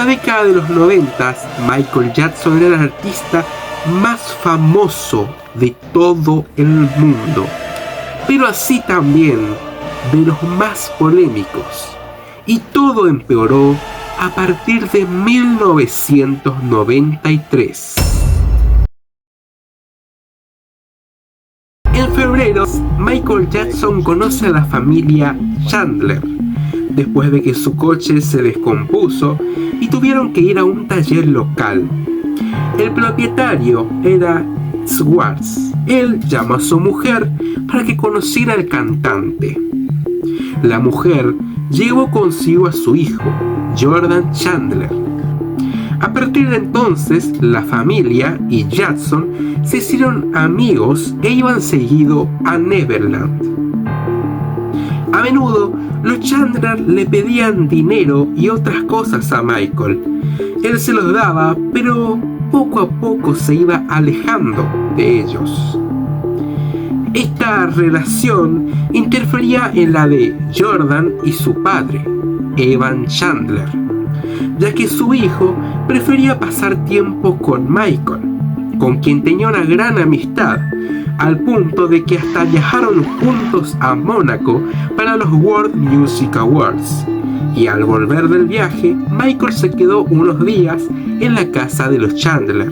la década de los 90, Michael Jackson era el artista más famoso de todo el mundo, pero así también de los más polémicos, y todo empeoró a partir de 1993. En febrero, Michael Jackson conoce a la familia Chandler, después de que su coche se descompuso y tuvieron que ir a un taller local. El propietario era Schwartz. Él llamó a su mujer para que conociera al cantante. La mujer llevó consigo a su hijo, Jordan Chandler. A partir de entonces, la familia y Jackson se hicieron amigos e iban seguido a Neverland. A menudo, los Chandler le pedían dinero y otras cosas a Michael. Él se los daba, pero poco a poco se iba alejando de ellos. Esta relación interfería en la de Jordan y su padre, Evan Chandler, ya que su hijo prefería pasar tiempo con Michael, con quien tenía una gran amistad, al punto de que hasta viajaron juntos a Mónaco para los World Music Awards. Y al volver del viaje, Michael se quedó unos días en la casa de los Chandler.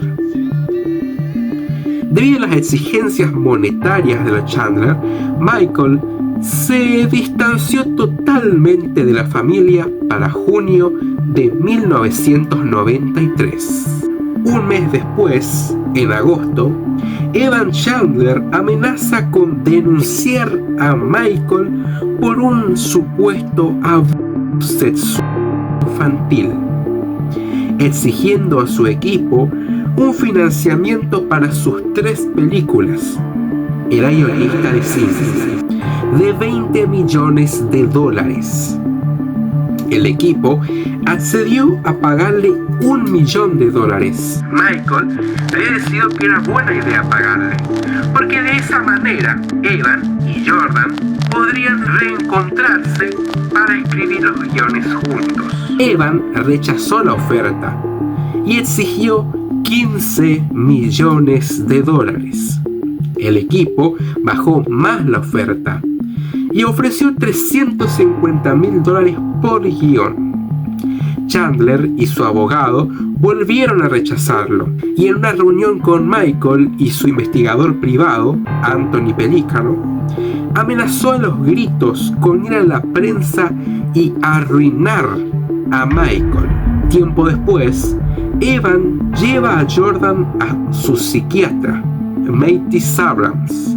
Debido a las exigencias monetarias de los Chandler, Michael se distanció totalmente de la familia para junio de 1993. Un mes después, en agosto, Evan Chandler amenaza con denunciar a Michael por un supuesto abuso sexual infantil, exigiendo a su equipo un financiamiento para sus 3 películas, El guionista de cine, de $20 millones. El equipo accedió a pagarle $1 millón. Michael había decidido que era buena idea pagarle, porque de esa manera Evan y Jordan podrían reencontrarse para escribir los guiones juntos. Evan rechazó la oferta y exigió $15 millones. El equipo bajó más la oferta y ofreció $350,000 por guión. Chandler y su abogado volvieron a rechazarlo, y en una reunión con Michael y su investigador privado, Anthony Pellicano, amenazó a los gritos con ir a la prensa y arruinar a Michael. Tiempo después, Evan lleva a Jordan a su psiquiatra, Mathis Abrams,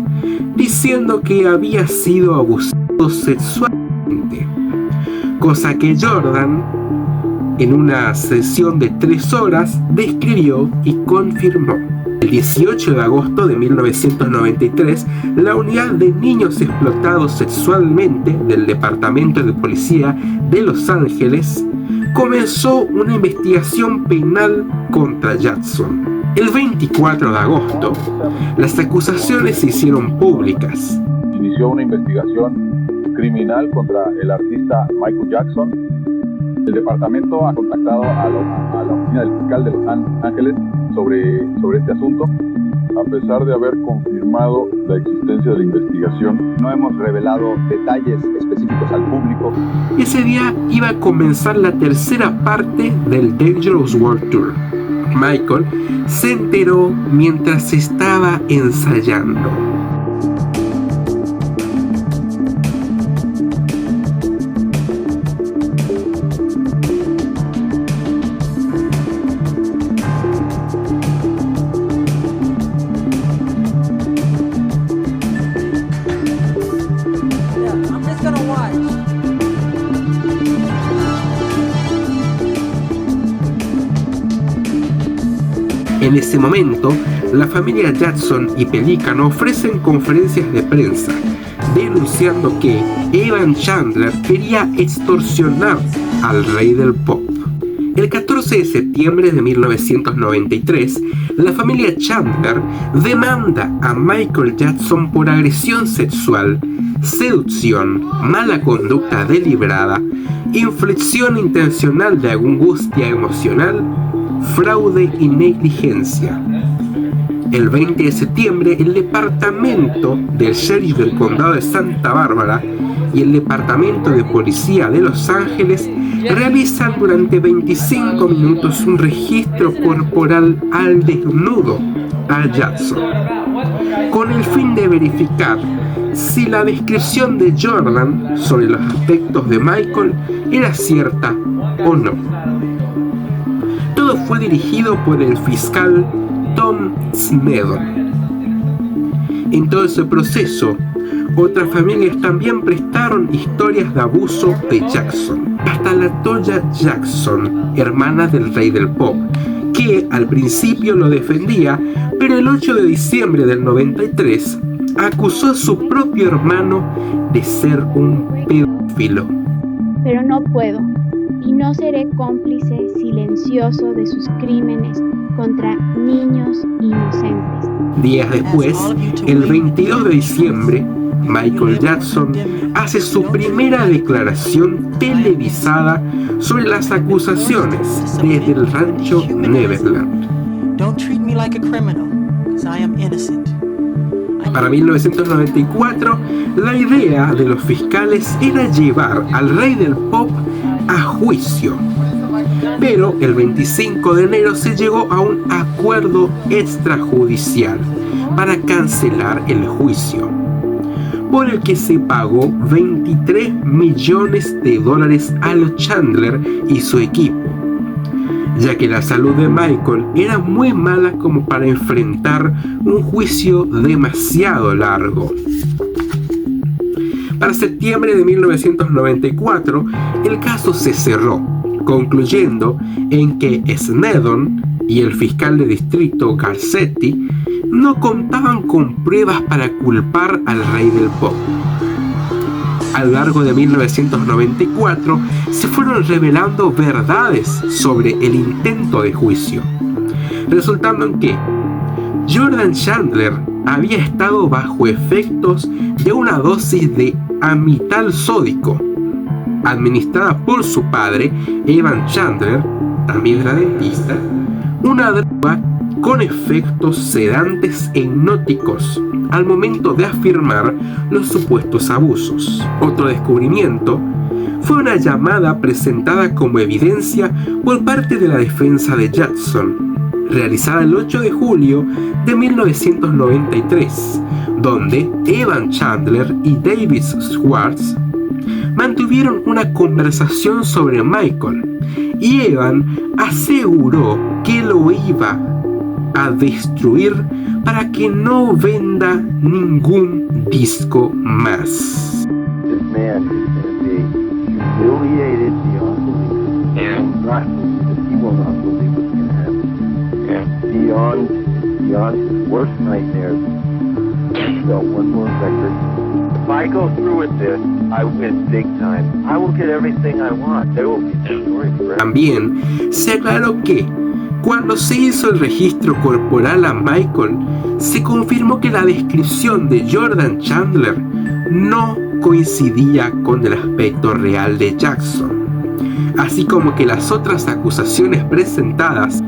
diciendo que había sido abusado sexualmente, cosa que Jordan, en una sesión de 3 horas, describió y confirmó. El 18 de agosto de 1993, la unidad de niños explotados sexualmente del Departamento de Policía de Los Ángeles comenzó una investigación penal contra Jackson. El 24 de agosto, las acusaciones se hicieron públicas. Inició una investigación criminal contra el artista Michael Jackson. El departamento ha contactado a la oficina del fiscal de Los Ángeles sobre este asunto. A pesar de haber confirmado la existencia de la investigación, no hemos revelado detalles específicos al público. Ese día iba a comenzar la tercera parte del Dangerous World Tour. Michael se enteró mientras estaba ensayando. En ese momento, la familia Jackson y Pellicano ofrecen conferencias de prensa, denunciando que Evan Chandler quería extorsionar al rey del pop. El 14 de septiembre de 1993, la familia Chandler demanda a Michael Jackson por agresión sexual, seducción, mala conducta deliberada, inflicción intencional de angustia emocional, fraude y negligencia. El 20 de septiembre, el departamento del sheriff del condado de Santa Bárbara y el departamento de policía de Los Ángeles realizan durante 25 minutos un registro corporal al desnudo a Jackson, con el fin de verificar si la descripción de Jordan sobre los aspectos de Michael era cierta o no. Todo fue dirigido por el fiscal Tom Snedden. En todo ese proceso, otras familias también prestaron historias de abuso de Jackson. Hasta la Toya Jackson, hermana del rey del pop, que al principio lo defendía, pero el 8 de diciembre del 93 acusó a su propio hermano de ser un pedófilo. Pero no puedo, y no seré cómplice silencioso de sus crímenes contra niños inocentes. Días después, el 22 de diciembre, Michael Jackson hace su primera declaración televisada sobre las acusaciones desde el rancho Neverland. Para 1994, la idea de los fiscales era llevar al rey del pop a juicio. Pero el 25 de enero se llegó a un acuerdo extrajudicial para cancelar el juicio, por el que se pagó $23 millones a los Chandler y su equipo, ya que la salud de Michael era muy mala como para enfrentar un juicio demasiado largo. Para septiembre de 1994, el caso se cerró, concluyendo en que Snedden y el fiscal de distrito Garcetti no contaban con pruebas para culpar al rey del pop. A lo largo de 1994 se fueron revelando verdades sobre el intento de juicio, resultando en que Jordan Chandler había estado bajo efectos de una dosis de amital sódico administrada por su padre, Evan Chandler, también era dentista, una droga con efectos sedantes e hipnóticos al momento de afirmar los supuestos abusos. Otro descubrimiento fue una llamada presentada como evidencia por parte de la defensa de Jackson, realizada el 8 de julio de 1993, donde Evan Chandler y David Schwartz mantuvieron una conversación sobre Michael, y Evan aseguró que lo iba a destruir para que no venda ningún disco más. This man is going to be humiliated beyond belief, and not he will not believe what's going to happen. And beyond his worst nightmares, he's got one more record. If I go through with this, I win big time. I will get everything I want. There will be a story forever. También se aclaró que cuando se hizo el registro corporal a Michael, se confirmó que la descripción de Jordan Chandler no coincidía con el aspecto real de Jackson, así como que las otras acusaciones presentadas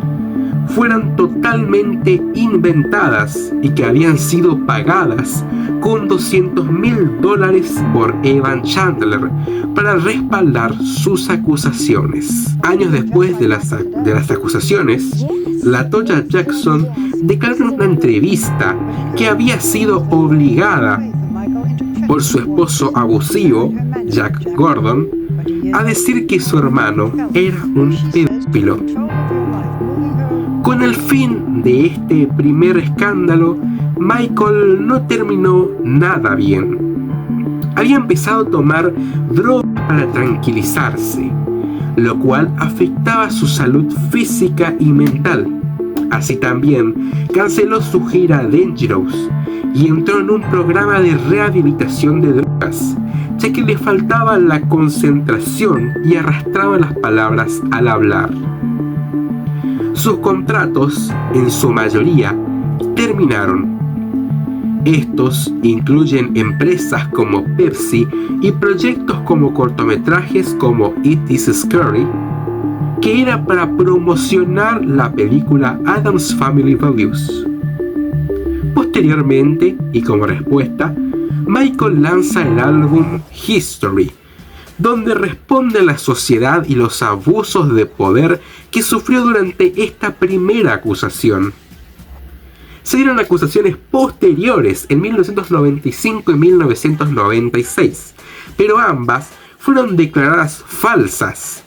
fueran totalmente inventadas y que habían sido pagadas con $200,000 por Evan Chandler para respaldar sus acusaciones. Años después de las acusaciones, la Toya Jackson declaró en una entrevista que había sido obligada por su esposo abusivo, Jack Gordon, a decir que su hermano era un pedófilo. Con el fin de este primer escándalo, Michael no terminó nada bien. Había empezado a tomar drogas para tranquilizarse, lo cual afectaba su salud física y mental. Así también canceló su gira Dangerous y entró en un programa de rehabilitación de drogas, ya que le faltaba la concentración y arrastraba las palabras al hablar. Sus contratos, en su mayoría, terminaron. Estos incluyen empresas como Pepsi y proyectos como cortometrajes como It is Scary, que era para promocionar la película Addams Family Values. Posteriormente, y como respuesta, Michael lanza el álbum History, donde responde a la sociedad y los abusos de poder que sufrió durante esta primera acusación. Se dieron acusaciones posteriores en 1995 y 1996, pero ambas fueron declaradas falsas,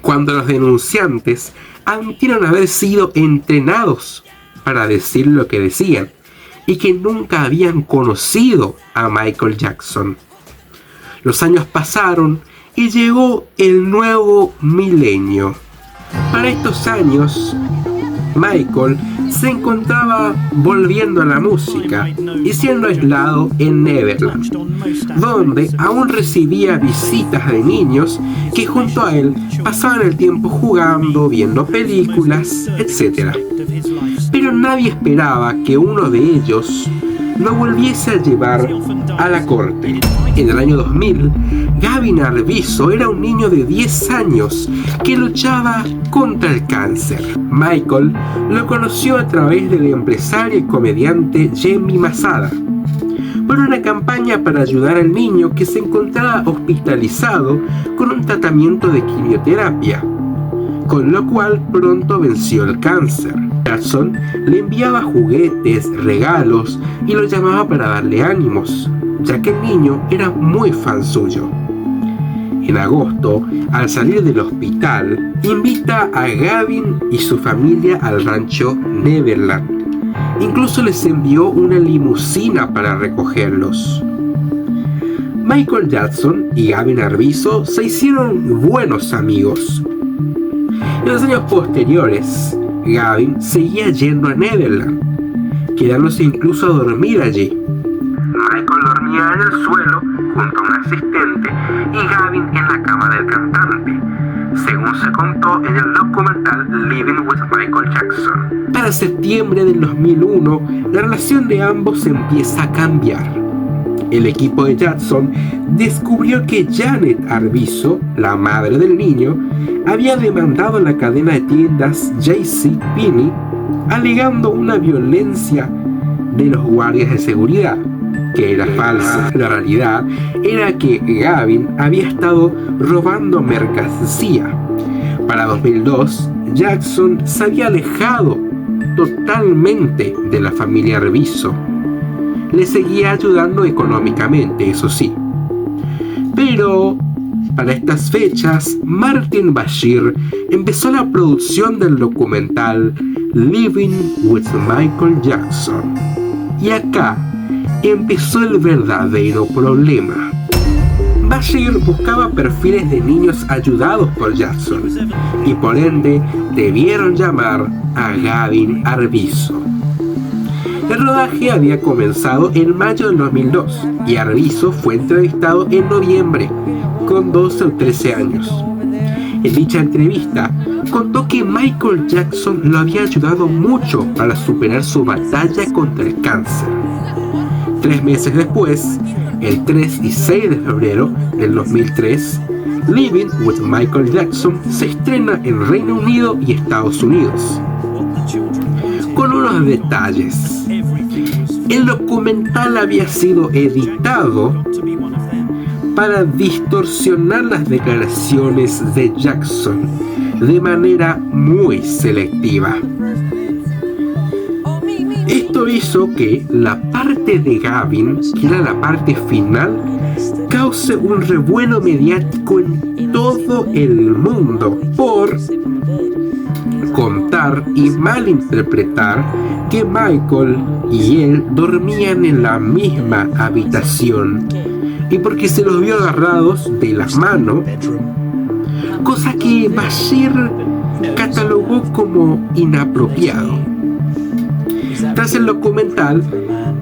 cuando los denunciantes admitieron haber sido entrenados para decir lo que decían y que nunca habían conocido a Michael Jackson. Los años pasaron y llegó el nuevo milenio. Para estos años, Michael se encontraba volviendo a la música y siendo aislado en Neverland, donde aún recibía visitas de niños que junto a él pasaban el tiempo jugando, viendo películas, etc. Pero nadie esperaba que uno de ellos lo volviese a llevar a la corte. En el año 2000, Gavin Arvizo era un niño de 10 años que luchaba contra el cáncer. Michael lo conoció a través del empresario y comediante Jamie Masada por una campaña para ayudar al niño que se encontraba hospitalizado con un tratamiento de quimioterapia, con lo cual pronto venció el cáncer. Jackson le enviaba juguetes, regalos y lo llamaba para darle ánimos, ya que el niño era muy fan suyo. En agosto, al salir del hospital, invita a Gavin y su familia al rancho Neverland. Incluso les envió una limusina para recogerlos. Michael Jackson y Gavin Arvizo se hicieron buenos amigos. En los años posteriores, Gavin seguía yendo a Neverland, quedándose incluso a dormir allí. Michael dormía en el suelo junto a un asistente y Gavin en la cama del cantante, según se contó en el documental Living with Michael Jackson. Para septiembre del 2001, la relación de ambos empieza a cambiar. El equipo de Jackson descubrió que Janet Arvizo, la madre del niño, había demandado a la cadena de tiendas JCPenney, alegando una violencia de los guardias de seguridad, que era falsa. La realidad era que Gavin había estado robando mercancía. Para 2002, Jackson se había alejado totalmente de la familia Arvizo. Le seguía ayudando económicamente, eso sí. Pero para estas fechas, Martin Bashir empezó la producción del documental Living with Michael Jackson. Y acá empezó el verdadero problema. Bashir buscaba perfiles de niños ayudados por Jackson y por ende debieron llamar a Gavin Arvizo. El rodaje había comenzado en mayo del 2002 y Arvizo fue entrevistado en noviembre, con 12 o 13 años. En dicha entrevista, contó que Michael Jackson lo había ayudado mucho para superar su batalla contra el cáncer. 3 meses después, el 3 y 6 de febrero del 2003, Living with Michael Jackson se estrena en Reino Unido y Estados Unidos. Con unos detalles. El documental había sido editado para distorsionar las declaraciones de Jackson de manera muy selectiva. Esto hizo que la parte de Gavin, que era la parte final, cause un revuelo mediático en todo el mundo por contar y malinterpretar que Michael y él dormían en la misma habitación y porque se los vio agarrados de las manos, cosa que Bashir catalogó como inapropiado. Tras el documental,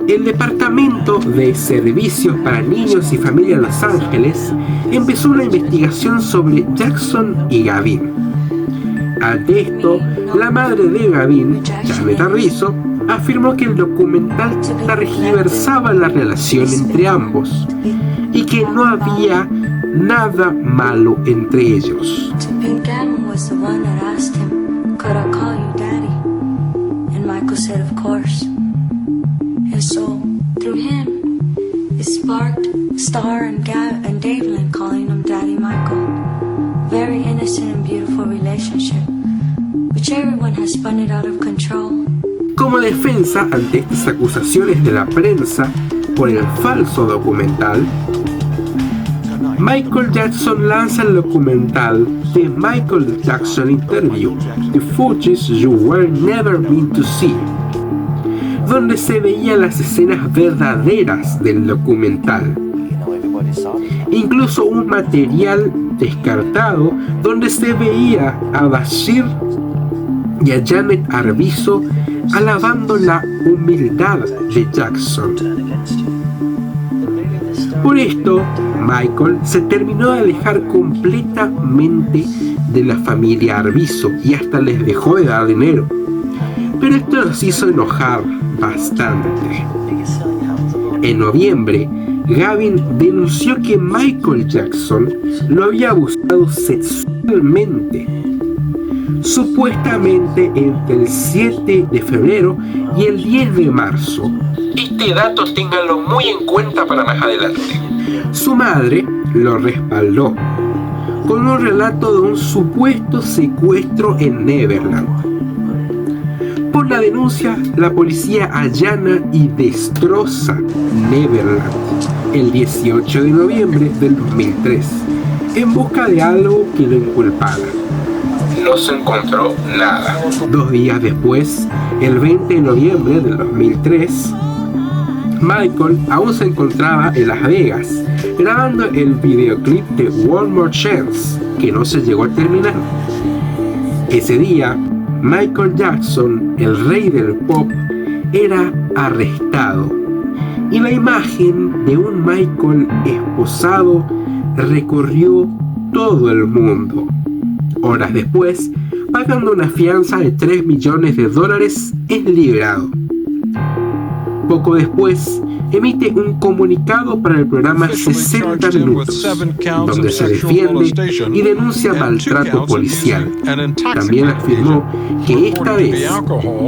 el Departamento de Servicios para Niños y Familia de Los Ángeles empezó una investigación sobre Jackson y Gavin. Ante esto, la madre de Gavin, Janet Arvizo, afirmó que el documental tergiversaba la relación entre ambos y que no había nada malo entre ellos. Michael said, of course. And so, through him, it sparked Star and Davelin calling him Daddy Michael. Very innocent and beautiful relationship, which everyone has spun it out of control. Como defensa ante estas acusaciones de la prensa por el falso documental, Michael Jackson lanza el documental The Michael Jackson Interview, The Footage You Were Never Meant to See, donde se veían las escenas verdaderas del documental. Incluso un material descartado donde se veía a Bashir y a Janet Arvizo alabando la humildad de Jackson. Por esto, Michael se terminó de alejar completamente de la familia Arvizo y hasta les dejó de dar dinero. Pero esto los hizo enojar bastante. En noviembre, Gavin denunció que Michael Jackson lo había abusado sexualmente, supuestamente entre el 7 de febrero y el 10 de marzo. Este dato ténganlo muy en cuenta para más adelante. Su madre lo respaldó con un relato de un supuesto secuestro en Neverland. Por la denuncia, la policía allana y destroza Neverland el 18 de noviembre del 2003 en busca de algo que lo inculpara. No se encontró nada. 2 días después, el 20 de noviembre del 2003, Michael aún se encontraba en Las Vegas grabando el videoclip de One More Chance, que no se llegó a terminar. Ese día, Michael Jackson, el rey del pop, era arrestado y la imagen de un Michael esposado recorrió todo el mundo. Horas después, pagando una fianza de $3 millones, es liberado. Poco después, emite un comunicado para el programa 60 Minutos, donde se defiende y denuncia maltrato policial. También afirmó que esta vez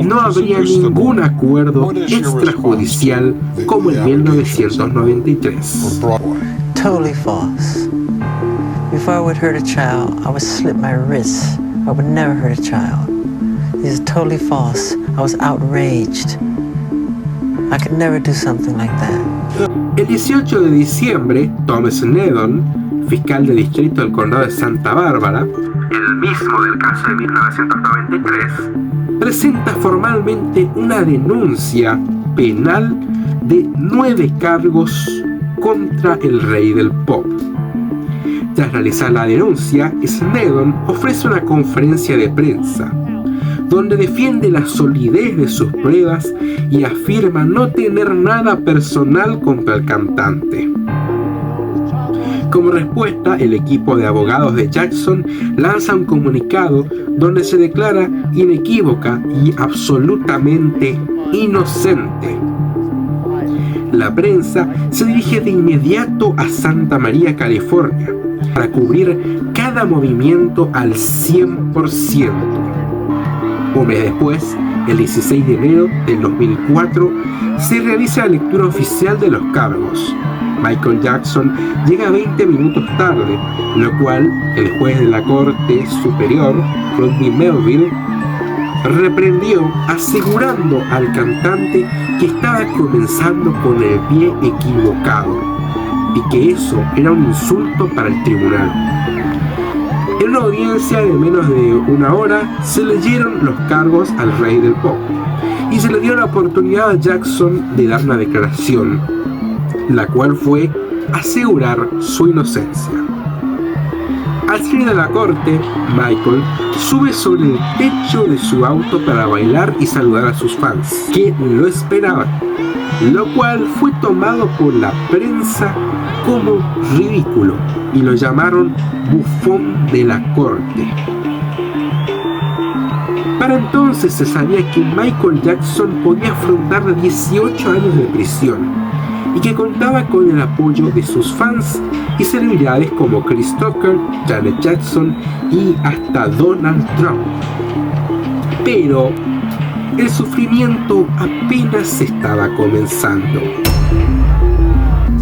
no habría ningún acuerdo extrajudicial como en 1993. Totally false. Before I would hurt a child, I would slit my wrists. I would never hurt a child. This is totally false. I was outraged. I could never do something like that. El 18 de diciembre, Thomas Needham, fiscal de distrito del condado de Santa Bárbara, el mismo del caso de 1993, presenta formalmente una denuncia penal de 9 cargos contra el rey del pop. Tras realizar la denuncia, Needham ofrece una conferencia de prensa donde defiende la solidez de sus pruebas y afirma no tener nada personal contra el cantante. Como respuesta, el equipo de abogados de Jackson lanza un comunicado donde se declara inequívoca y absolutamente inocente. La prensa se dirige de inmediato a Santa María, California, para cubrir cada movimiento al 100%. Un mes después, el 16 de enero del 2004, se realiza la lectura oficial de los cargos. Michael Jackson llega 20 minutos tarde, lo cual el juez de la Corte Superior, Rodney Melville, reprendió, asegurando al cantante que estaba comenzando con el pie equivocado y que eso era un insulto para el tribunal. En una audiencia de menos de 1 hora se leyeron los cargos al rey del pop y se le dio la oportunidad a Jackson de dar una declaración, la cual fue asegurar su inocencia. Al salir de la corte, Michael sube sobre el techo de su auto para bailar y saludar a sus fans, que lo esperaban, lo cual fue tomado por la prensa como ridículo y lo llamaron bufón de la corte. Para entonces se sabía que Michael Jackson podía afrontar 18 años de prisión y que contaba con el apoyo de sus fans y celebridades como Chris Tucker, Janet Jackson y hasta Donald Trump. Pero el sufrimiento apenas estaba comenzando.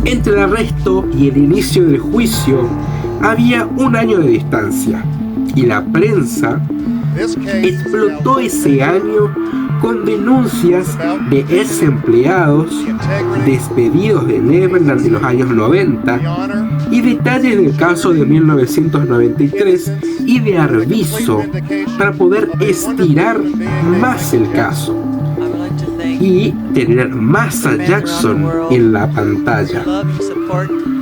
Entre el arresto y el inicio del juicio había un año de distancia y la prensa explotó ese año con denuncias de ex empleados despedidos de Neverland en los años 90 y detalles del caso de 1993 y de Arvizo para poder estirar más el caso y tener más a Jackson en la pantalla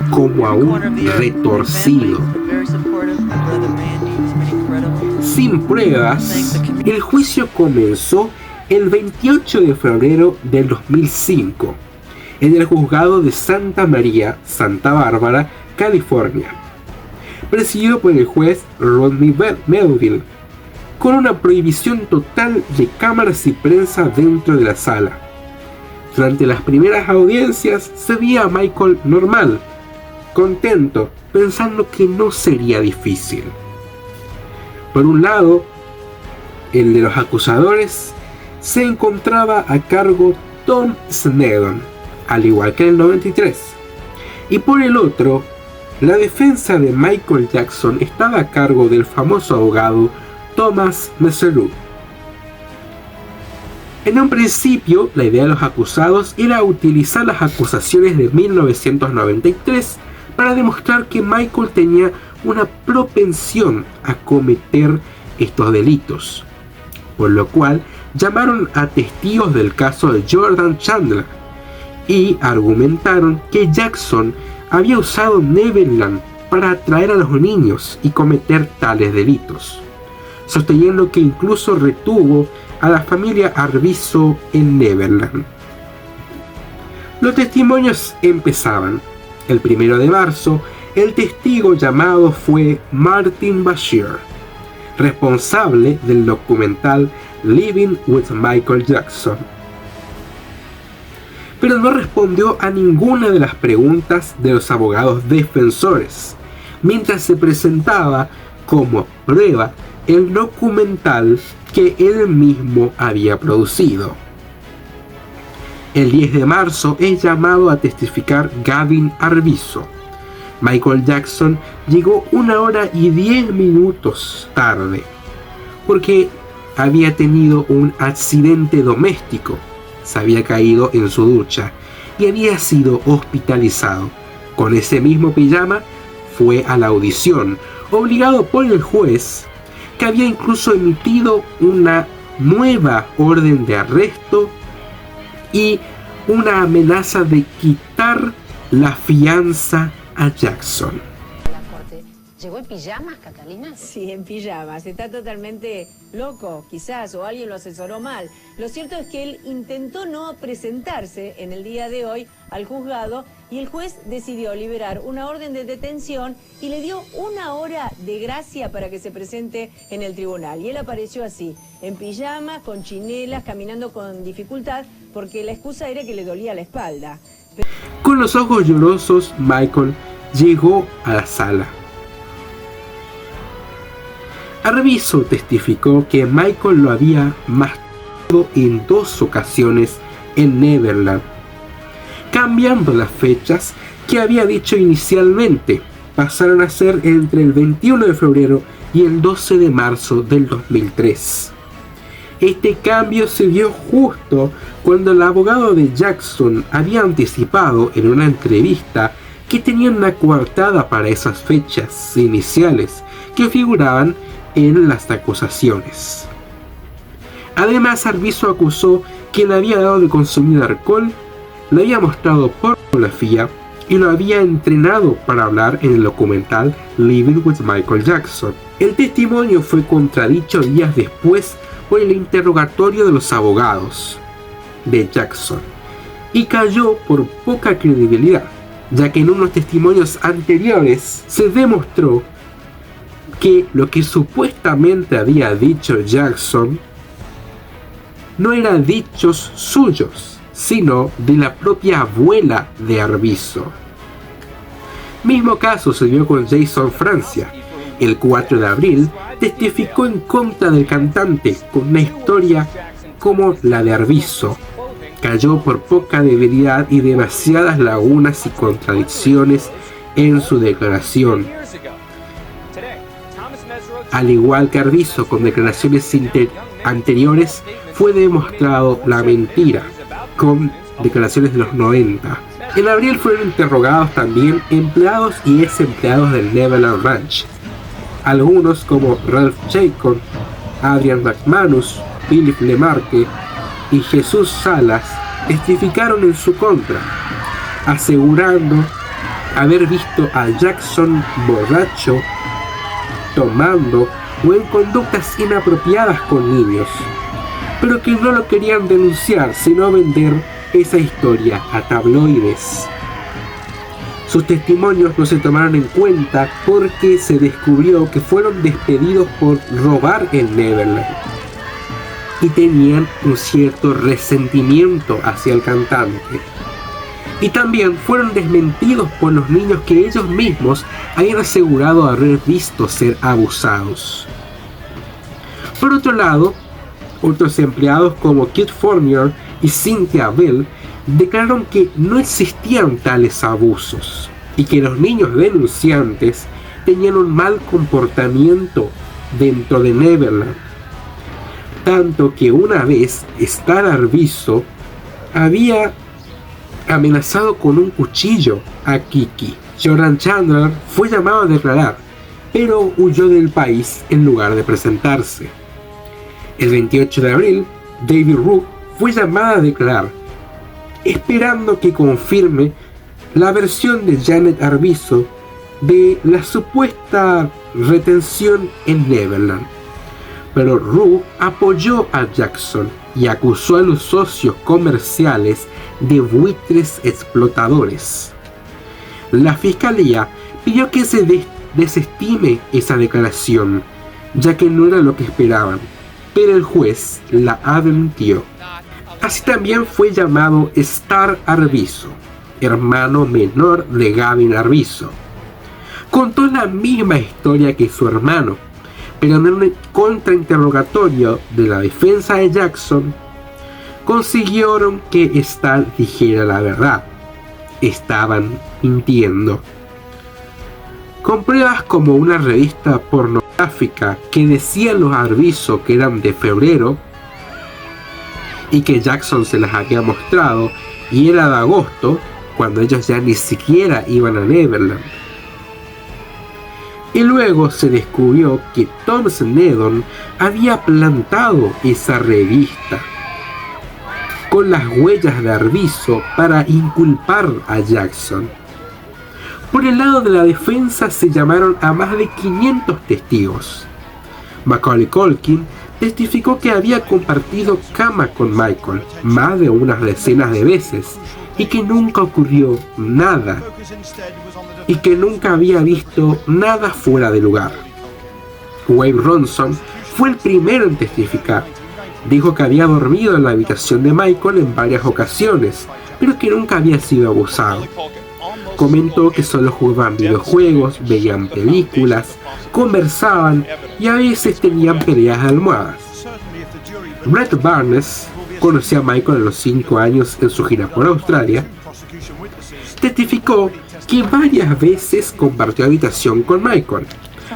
como a un retorcido. Sin pruebas, el juicio comenzó el 28 de febrero del 2005 en el juzgado de Santa María, Santa Bárbara, California, presidido por el juez Rodney Melville, con una prohibición total de cámaras y prensa dentro de la sala. Durante las primeras audiencias se veía a Michael normal, contento, pensando que no sería difícil. Por un lado, el de los acusadores se encontraba a cargo Tom Sneddon, al igual que en el 93, y por el otro, la defensa de Michael Jackson estaba a cargo del famoso abogado Thomas Mesereau. En un principio, la idea de los acusados era utilizar las acusaciones de 1993 para demostrar que Michael tenía una propensión a cometer estos delitos, por lo cual llamaron a testigos del caso de Jordan Chandler y argumentaron que Jackson había usado Neverland para atraer a los niños y cometer tales delitos, sosteniendo que incluso retuvo a la familia Arvizo en Neverland. Los testimonios empezaban. El 1 de marzo, el testigo llamado fue Martin Bashir, responsable del documental Living with Michael Jackson. Pero no respondió a ninguna de las preguntas de los abogados defensores, mientras se presentaba como prueba el documental que él mismo había producido. El 10 de marzo es llamado a testificar Gavin Arvizo. Michael Jackson llegó 1 hora y 10 minutos tarde, porque había tenido un accidente doméstico, se había caído en su ducha y había sido hospitalizado. Con ese mismo pijama fue a la audición, obligado por el juez, que había incluso emitido una nueva orden de arresto y una amenaza de quitar la fianza a Jackson. ¿Llegó en pijamas, Catalina? Sí, en pijamas. Está totalmente loco, quizás, o alguien lo asesoró mal. Lo cierto es que él intentó no presentarse en el día de hoy al juzgado y el juez decidió liberar una orden de detención y le dio 1 hora de gracia para que se presente en el tribunal. Y él apareció así, en pijamas, con chinelas, caminando con dificultad, porque la excusa era que le dolía la espalda. Con los ojos llorosos, Michael llegó a la sala. Arvizo testificó que Michael lo había matado en 2 ocasiones en Neverland, cambiando las fechas que había dicho inicialmente. Pasaron a ser entre el 21 de febrero y el 12 de marzo del 2003. Este cambio se dio justo cuando el abogado de Jackson había anticipado en una entrevista que tenían una coartada para esas fechas iniciales que figuraban en las acusaciones. Además, Arvizo acusó que le había dado de consumir alcohol, le había mostrado pornografía y lo había entrenado para hablar en el documental Living with Michael Jackson. El testimonio fue contradicho días después por el interrogatorio de los abogados de Jackson y cayó por poca credibilidad, ya que en unos testimonios anteriores se demostró que lo que supuestamente había dicho Jackson no eran dichos suyos, sino de la propia abuela de Arvizo. Mismo caso se dio con Jason Francia. El 4 de abril testificó en contra del cantante con una historia como la de Arvizo. Cayó por poca debilidad y demasiadas lagunas y contradicciones en su declaración. Al igual que Arvizo, con declaraciones anteriores fue demostrado la mentira, con declaraciones de los 90. En abril fueron interrogados también empleados y ex empleados del Neverland Ranch. Algunos como Ralph Jacob, Adrian McManus, Philip Lemarque y Jesús Salas testificaron en su contra, asegurando haber visto a Jackson borracho, tomando o en conductas inapropiadas con niños, pero que no lo querían denunciar sino vender esa historia a tabloides. Sus testimonios no se tomaron en cuenta porque se descubrió que fueron despedidos por robar el Neverland y tenían un cierto resentimiento hacia el cantante. Y también fueron desmentidos por los niños que ellos mismos habían asegurado haber visto ser abusados. Por otro lado, otros empleados como Kit Fournier y Cynthia Bell declararon que no existían tales abusos y que los niños denunciantes tenían un mal comportamiento dentro de Neverland. Tanto que una vez Star Arvizo había amenazado con un cuchillo a Kiki. Jordan Chandler fue llamado a declarar, pero huyó del país en lugar de presentarse. El 28 de abril, David Rook fue llamado a declarar, esperando que confirme la versión de Janet Arvizo de la supuesta retención en Neverland. Pero Rook apoyó a Jackson y acusó a los socios comerciales de buitres explotadores. La fiscalía pidió que se desestime esa declaración, ya que no era lo que esperaban, pero el juez la admitió. Así también fue llamado Star Arvizo, hermano menor de Gavin Arvizo. Contó la misma historia que su hermano, pero en un contrainterrogatorio de la defensa de Jackson, consiguieron que Star dijera la verdad. Estaban mintiendo. Con pruebas como una revista pornográfica que decía los Arvizo que eran de febrero y que Jackson se las había mostrado y era de agosto, cuando ellos ya ni siquiera iban a Neverland. Y luego se descubrió que Tom Sneddon había plantado esa revista con las huellas de Arvizo para inculpar a Jackson. Por el lado de la defensa se llamaron a más de 500 testigos. Macaulay Culkin testificó que había compartido cama con Michael más de unas decenas de veces y que nunca ocurrió nada y que nunca había visto nada fuera de lugar. Wayne Ronson fue el primero en testificar. Dijo que había dormido en la habitación de Michael en varias ocasiones, pero que nunca había sido abusado. Comentó que solo jugaban videojuegos, veían películas, conversaban y a veces tenían peleas de almohadas. Brett Barnes conoció a Michael a los 5 años en su gira por Australia. Testificó que varias veces compartió habitación con Michael,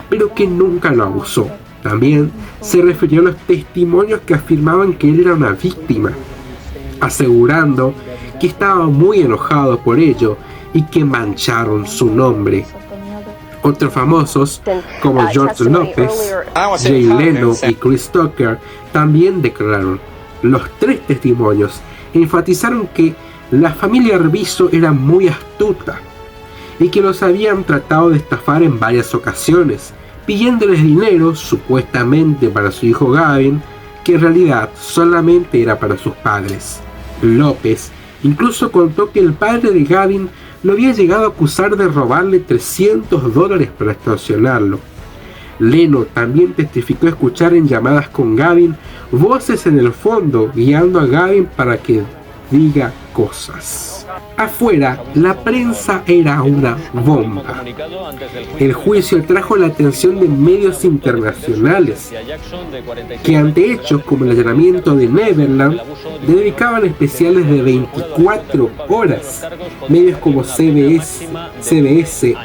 pero que nunca lo abusó. También se refirió a los testimonios que afirmaban que él era una víctima, asegurando que estaba muy enojado por ello y que mancharon su nombre. Otros famosos como George Lopez, Jay Leno y Chris Tucker también declararon. Los 3 testimonios enfatizaron que la familia Arvizo era muy astuta y que los habían tratado de estafar en varias ocasiones, pidiéndoles dinero supuestamente para su hijo Gavin, que en realidad solamente era para sus padres. López incluso contó que el padre de Gavin lo había llegado a acusar de robarle $300 para extorsionarlo. Leno también testificó escuchar en llamadas con Gavin voces en el fondo guiando a Gavin para que diga cosas. Afuera, la prensa era una bomba. El juicio trajo la atención de medios internacionales, que ante hechos como el allanamiento de Neverland dedicaban especiales de 24 horas. Medios como CBS,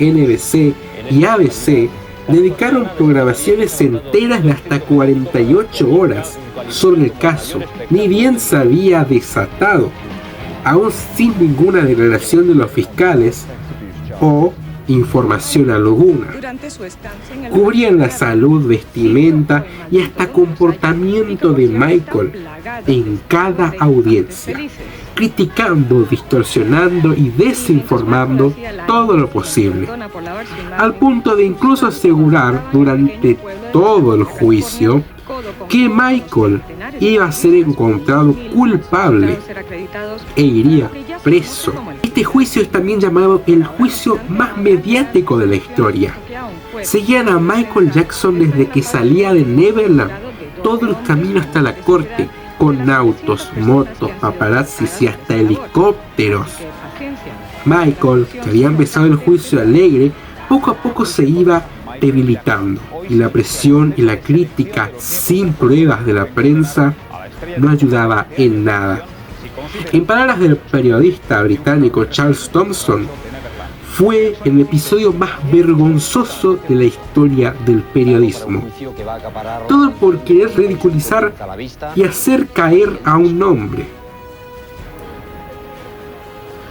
NBC y ABC dedicaron programaciones enteras de hasta 48 horas sobre el caso, ni bien se había desatado, aún sin ninguna declaración de los fiscales o información alguna. Cubrían la salud, vestimenta y hasta comportamiento de Michael en cada audiencia, criticando, distorsionando y desinformando todo lo posible, al punto de incluso asegurar durante todo el juicio que Michael iba a ser encontrado culpable e iría preso. Este juicio es también llamado el juicio más mediático de la historia. Seguían a Michael Jackson desde que salía de Neverland, todo el camino hasta la corte, con autos, motos, paparazzis y hasta helicópteros. Michael, que había empezado el juicio alegre, poco a poco se iba debilitando, y la presión y la crítica sin pruebas de la prensa no ayudaba en nada. En palabras del periodista británico Charles Thompson, fue el episodio más vergonzoso de la historia del periodismo. Todo por querer ridiculizar y hacer caer a un hombre.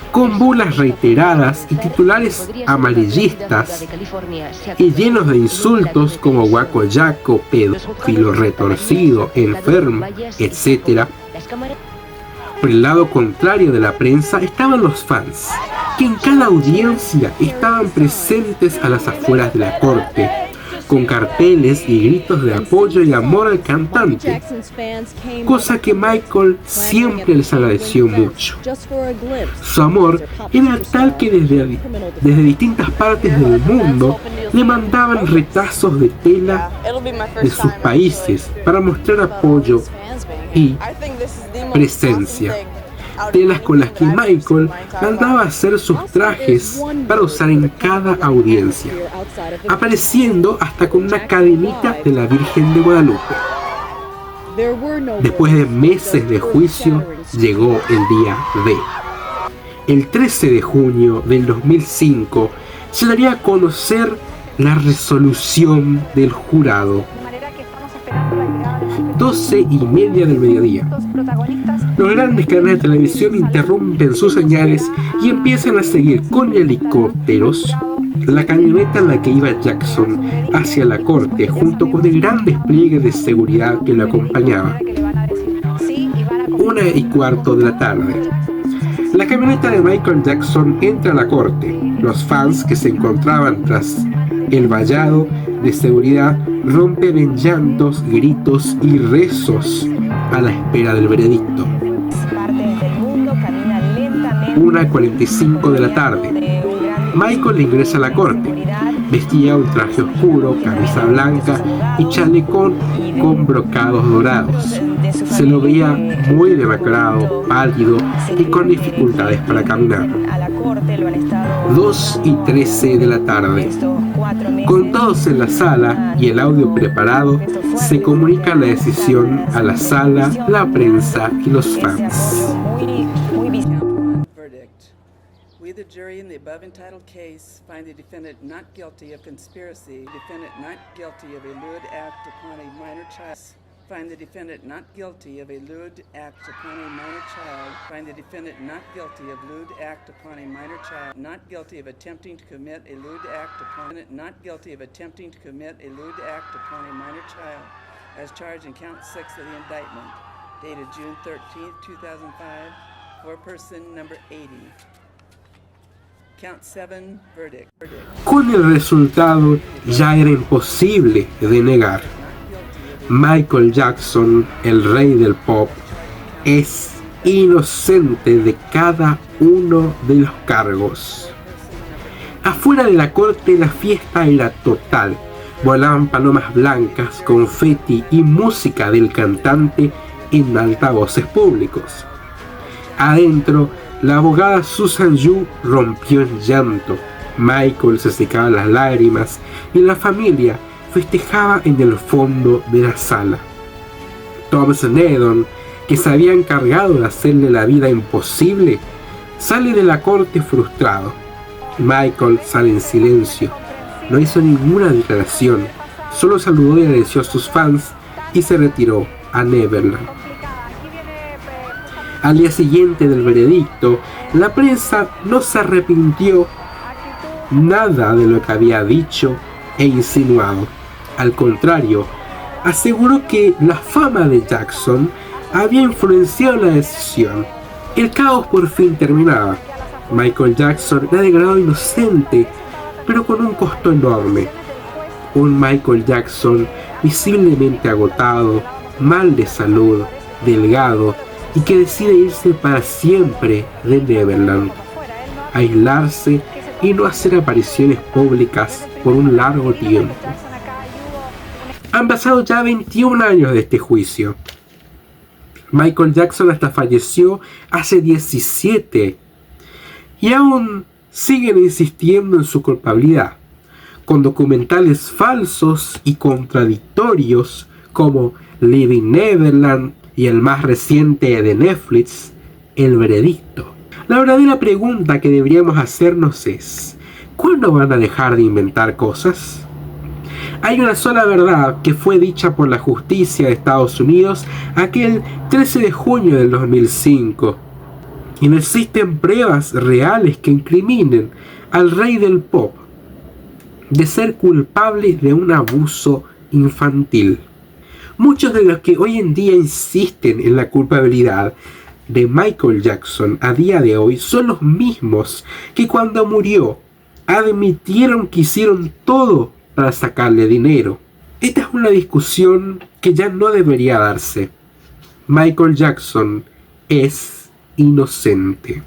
Con bulas reiteradas y titulares amarillistas y llenos de insultos como guacoyaco, pedófilo, retorcido, enfermo, etc. Por el lado contrario de la prensa estaban los fans, que en cada audiencia estaban presentes a las afueras de la corte, con carteles y gritos de apoyo y amor al cantante, cosa que Michael siempre les agradeció mucho. Su amor era tal que desde distintas partes del mundo le mandaban retazos de tela de sus países para mostrar apoyo y presencia. Telas con las que Michael mandaba hacer sus trajes para usar en cada audiencia, apareciendo hasta con una cadenita de la Virgen de Guadalupe. Después de meses de juicio, llegó el día D. El 13 de junio del 2005 se daría a conocer la resolución del jurado. 12:30 del mediodía. Los grandes canales de televisión interrumpen sus señales y empiezan a seguir con helicópteros la camioneta en la que iba Jackson hacia la corte, junto con el gran despliegue de seguridad que lo acompañaba. 1:15 de la tarde. La camioneta de Michael Jackson entra a la corte. Los fans que se encontraban tras el vallado de seguridad rompen en llantos, gritos y rezos a la espera del veredicto. 1:45 de la tarde. Michael ingresa a la corte. Vestía un traje oscuro, camisa blanca y chalecón con brocados dorados. Se lo veía muy demacrado, pálido y con dificultades para caminar. 2:13 de la tarde. Con todos en la sala y el audio preparado, se comunica la decisión a la sala, la prensa y los fans. We, the jury, in the above entitled case, find the defendant not guilty of conspiracy, defendant not guilty of a lewd act upon a minor child. Find the defendant not guilty of a lewd act upon a minor child. Find the defendant not guilty of lewd act upon a minor child. Not guilty of attempting to commit a lewd act upon it. Not guilty of attempting to commit a lewd act upon a minor child, as charged in count 6 of the indictment, dated June 13, 2005, for person number 80. Count 7 verdict. Con el resultado ya era imposible de negar. Michael Jackson, el rey del pop, es inocente de cada uno de los cargos. Afuera de la corte la fiesta era total. Volaban palomas blancas, confeti y música del cantante en altavoces públicos. Adentro, la abogada Susan Yu rompió en llanto. Michael se secaba las lágrimas y la familia festejaba en el fondo de la sala. Tom Sneddon, que se había encargado de hacerle la vida imposible, sale de la corte frustrado. Michael sale en silencio. No hizo ninguna declaración, solo saludó y agradeció a sus fans y se retiró a Neverland. Al día siguiente del veredicto, la prensa no se arrepintió nada de lo que había dicho e insinuado. Al contrario, aseguró que la fama de Jackson había influenciado la decisión. El caos por fin terminaba. Michael Jackson era declarado inocente, pero con un costo enorme. Un Michael Jackson visiblemente agotado, mal de salud, delgado, y que decide irse para siempre de Neverland, aislarse y no hacer apariciones públicas por un largo tiempo. Han pasado ya 21 años de este juicio. Michael Jackson hasta falleció hace 17 y aún siguen insistiendo en su culpabilidad, con documentales falsos y contradictorios como Living Neverland y el más reciente de Netflix, El Veredicto. La verdadera pregunta que deberíamos hacernos es: ¿cuándo van a dejar de inventar cosas? Hay una sola verdad que fue dicha por la justicia de Estados Unidos aquel 13 de junio del 2005. Y no existen pruebas reales que incriminen al rey del pop de ser culpable de un abuso infantil. Muchos de los que hoy en día insisten en la culpabilidad de Michael Jackson a día de hoy son los mismos que cuando murió admitieron que hicieron todo para sacarle dinero. Esta es una discusión que ya no debería darse. Michael Jackson es inocente.